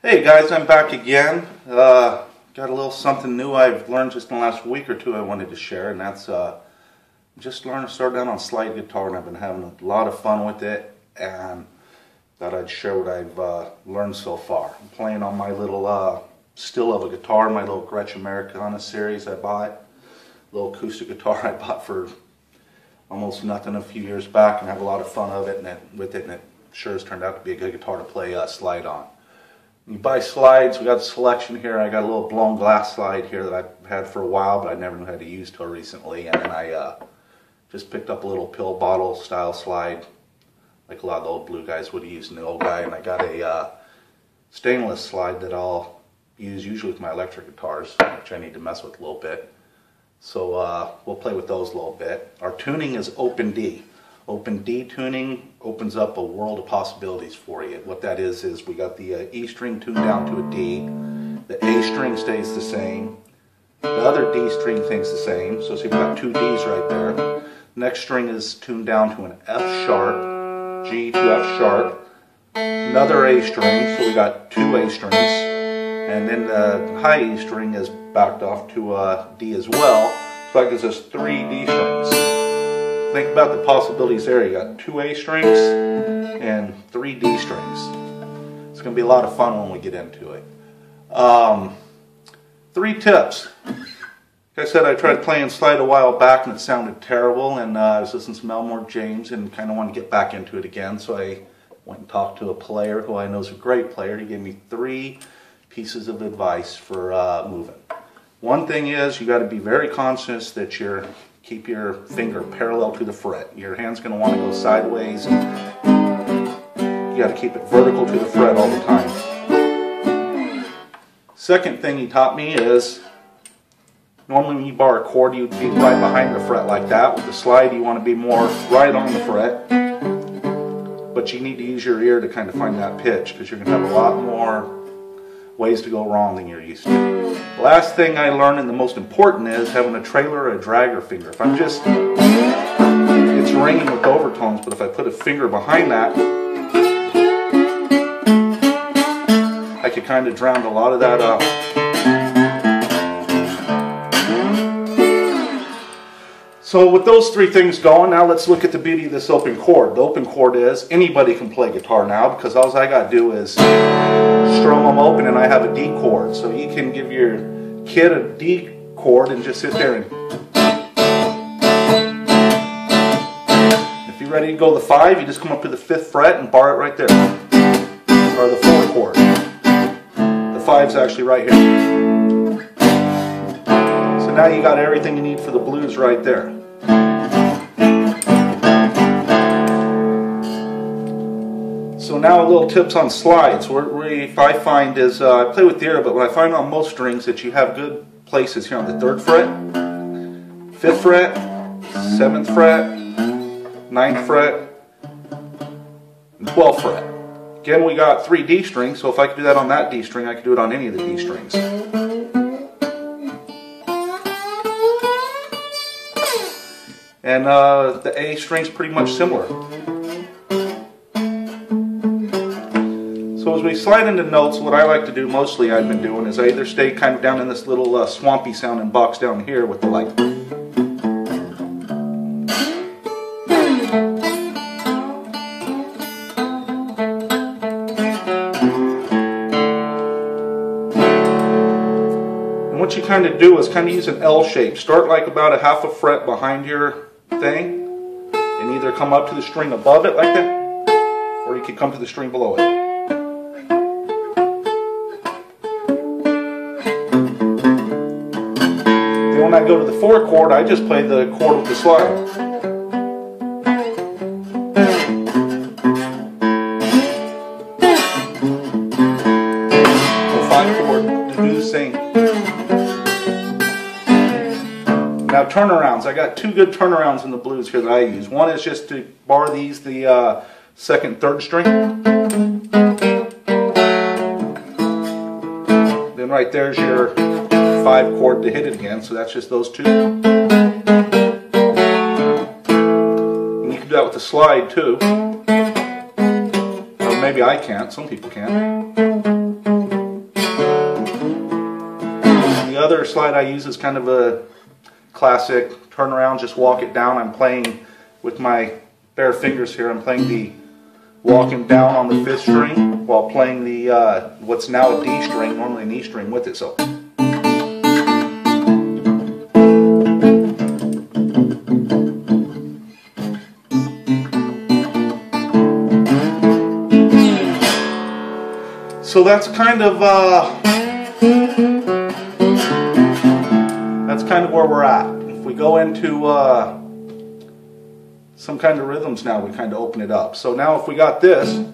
Hey guys, I'm back again. Got a little something new I've learned just in the last week or two I wanted to share, and that's just learned to start down on slide guitar, and I've been having a lot of fun with it, and thought I'd share what I've learned so far. I'm playing on my little still of a guitar, my little Gretsch Americana series I bought, little acoustic guitar I bought for almost nothing a few years back, and have a lot of fun of it and it sure has turned out to be a good guitar to play slide on. You buy slides, we got a selection here. I got a little blown glass slide here that I've had for a while, but I never knew how to use till recently. And then I just picked up a little pill bottle style slide, like a lot of the old blue guys would have used in the old guy. And I got a stainless slide that I'll use usually with my electric guitars, which I need to mess with a little bit. So we'll play with those a little bit. Our tuning is Open D. Open D tuning opens up a world of possibilities for you. What that is we got the E string tuned down to a D, the A string stays the same, the other D string stays the same, so see we've got two Ds right there. Next string is tuned down to an F sharp, G to F sharp, another A string, so we got two A strings, and then the high E string is backed off to a D as well, so that gives us three D strings. Think about the possibilities there. You got two A strings and three D strings. It's going to be a lot of fun when we get into it. 3 tips. Like I said, I tried playing slide a while back and it sounded terrible, and I was listening to some Elmore James and kind of wanted to get back into it again, so I went and talked to a player who I know is a great player. He gave me 3 pieces of advice for moving. One thing is you got to be very conscious that keep your finger parallel to the fret. Your hand's going to want to go sideways, and you got to keep it vertical to the fret all the time. Second thing he taught me is normally when you bar a chord you'd be right behind the fret like that. With the slide you want to be more right on the fret, but you need to use your ear to kind of find that pitch, because you're going to have a lot more ways to go wrong than you're used to. Last thing I learned, and the most important, is having a trailer or a dragger finger. If I'm just, it's ringing with overtones, but if I put a finger behind that, I could kind of drown a lot of that out. So with those 3 things going, now let's look at the beauty of this open chord. The open chord is anybody can play guitar now, because all I got to do is strum them open and I have a D chord. So you can give your kid a D chord and just sit there and if you're ready to go the 5, you just come up to the 5th fret and bar it right there. Or the 4 chord. The 5's actually right here. So now you got everything you need for the blues right there. So now a little tips on slides. What I find is, I play with the ear, but what I find on most strings that you have good places here on the 3rd fret, 5th fret, 7th fret, 9th fret, and 12th fret. Again, we got 3 D strings, so if I could do that on that D string, I could do it on any of the D strings. And the A string's pretty much similar. So as we slide into notes, what I like to do mostly I've been doing is I either stay kind of down in this little swampy sounding box down here with the like. And what you kind of do is kind of use an L shape. Start like about a 1/2 fret behind your thing and either come up to the string above it like that, or you could come to the string below it. When I go to the 4 chord, I just play the chord with the slide. The 5 chord to do the same. Now turnarounds. I got 2 good turnarounds in the blues here that I use. One is just to bar these the 2nd, 3rd string. Then right there's your 5 chord to hit it again, so that's just those 2. And you can do that with the slide too. Or maybe I can't, some people can. other slide I use is kind of a classic turnaround, just walk it down. I'm playing with my bare fingers here. I'm playing the walking down on the 5th string while playing the what's now a D string, normally an E string with it. So. So that's kind of where we're at. If we go into some kind of rhythms now, we kind of open it up. So now if we got this,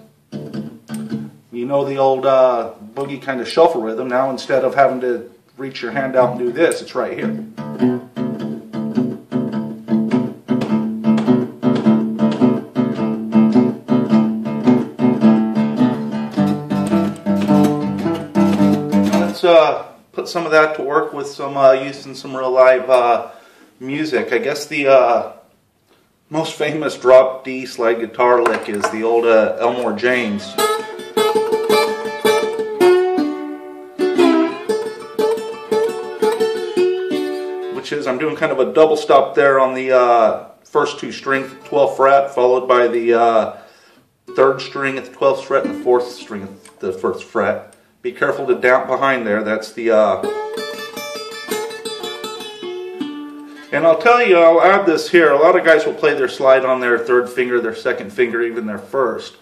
you know, the old boogie kind of shuffle rhythm. Now instead of having to reach your hand out and do this, it's right here. Put some of that to work with some using some real live music. I guess the most famous drop D slide guitar lick is the old Elmore James. Which is, I'm doing kind of a double stop there on the first 2 strings, 12th fret, followed by the 3rd string at the 12th fret and the 4th string at the 1st fret. Be careful to damp behind there. That's the and I'll tell you, I'll add this here. A lot of guys will play their slide on their 3rd finger, their 2nd finger, even their 1st.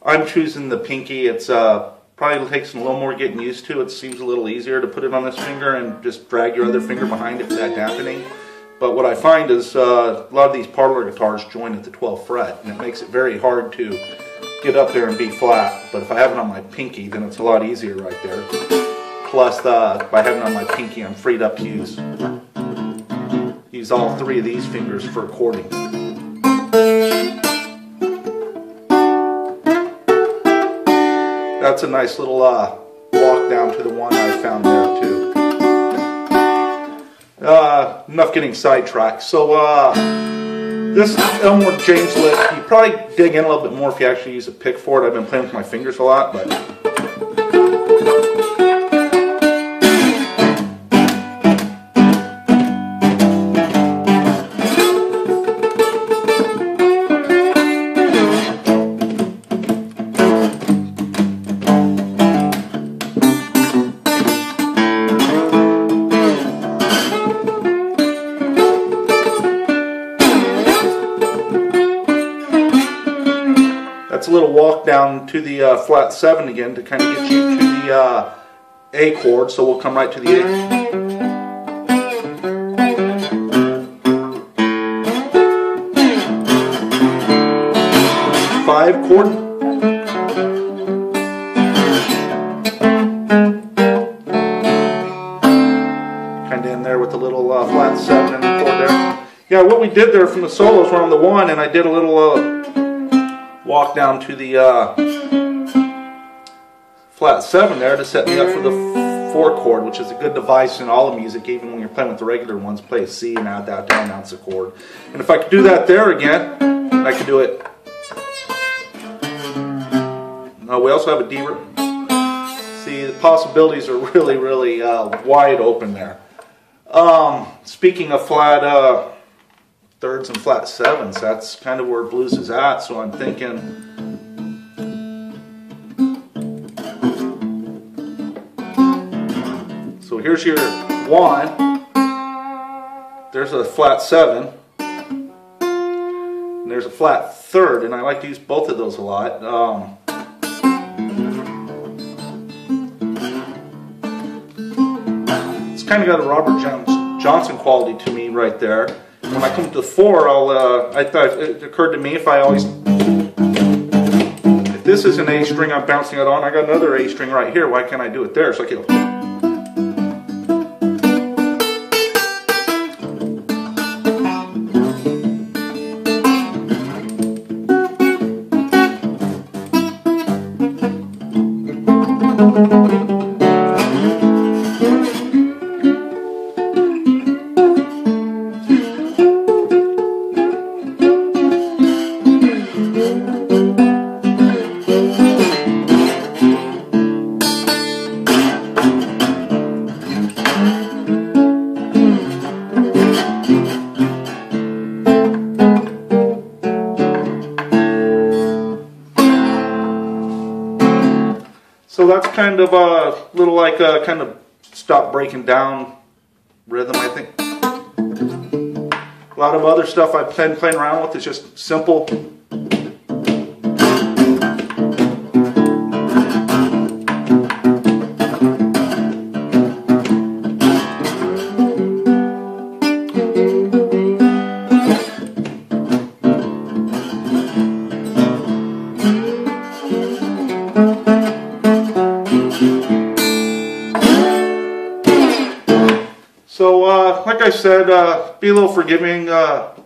I'm choosing the pinky. It's probably takes a little more getting used to. It seems a little easier to put it on this finger and just drag your other finger behind it for that dampening. But what I find is a lot of these parlor guitars join at the 12th fret, and it makes it very hard to get up there and be flat. But if I have it on my pinky, then it's a lot easier right there. Plus, by having it on my pinky, I'm freed up to use all 3 of these fingers for chording. That's a nice little walk down to the one I found there too. Enough getting sidetracked. So this Elmore James lick, you probably dig in a little bit more if you actually use a pick for it. I've been playing with my fingers a lot, but that's a little walk down to the flat 7 again to kind of get you to the A chord. So we'll come right to the A. 5 chord. Kind of in there with a little flat 7 and the chord there. Yeah, what we did there from the solos were on the 1, and I did a little walk down to the flat 7 there to set me up for the 4 chord, which is a good device in all the music, even when you're playing with the regular ones. Play a C and add that down, that's a chord. And if I could do that there again, I could do it. We also have a D. See, the possibilities are really, really wide open there. Speaking of flat 3rds and flat 7s, that's kind of where blues is at. So I'm thinking, so here's your 1, there's a flat 7, and there's a flat 3rd, and I like to use both of those a lot. It's kind of got a Robert Johnson quality to me right there. When I come to 4, I thought it occurred to me if this is an A string I'm bouncing it on, I got another A string right here. Why can't I do it there? So I can. So that's kind of a little like a kind of stop breaking down rhythm, I think. A lot of other stuff I've been playing around with is just simple. So, like I said, be a little forgiving. Don't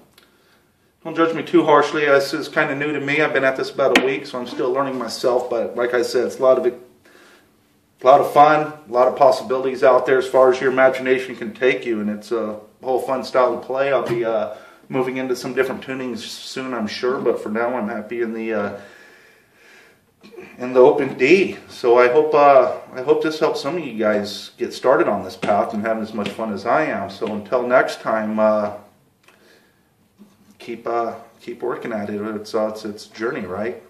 judge me too harshly. This is kind of new to me. I've been at this about a week, so I'm still learning myself. But like I said, it's a lot of fun, a lot of possibilities out there as far as your imagination can take you, and it's a whole fun style to play. I'll be moving into some different tunings soon, I'm sure. But for now, I'm happy in the open D. So I hope this helps some of you guys get started on this path and having as much fun as I am. So until next time, keep working at it. It's a journey, right?